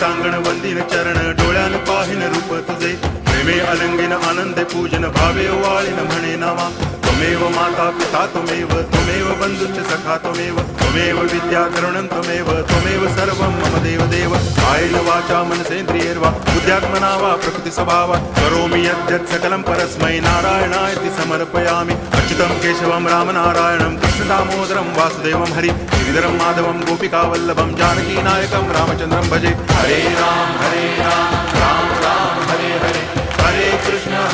सांगण वंदिन चरण डोळ्यान पाहिन रूप तुझे प्रेमे अलंगिन आनंदे पूजन भावे वाळीन म्हणे नामा त्वमेव माता पिता त्वमेव बंधुश्च सखा त्वमेव विद्या करुणं त्वमेव सर्वं मम देव कायेन वाचा मनसेन्द्रियैर्वा बुद्ध्यात्मना वा प्रकृति स्वभावा करोमि यद्यत् सकलं परस्मै नारायणायति समर्पयामि अच्युतं केशवं रामनारायणं कृष्णदामोदरं वासुदेवं हरि गिरिधरं माधवं गोपिकावल्लभं जानकीनायकं रामचन्द्रं भजे हरे राम राम राम हरे हरे हरे कृष्ण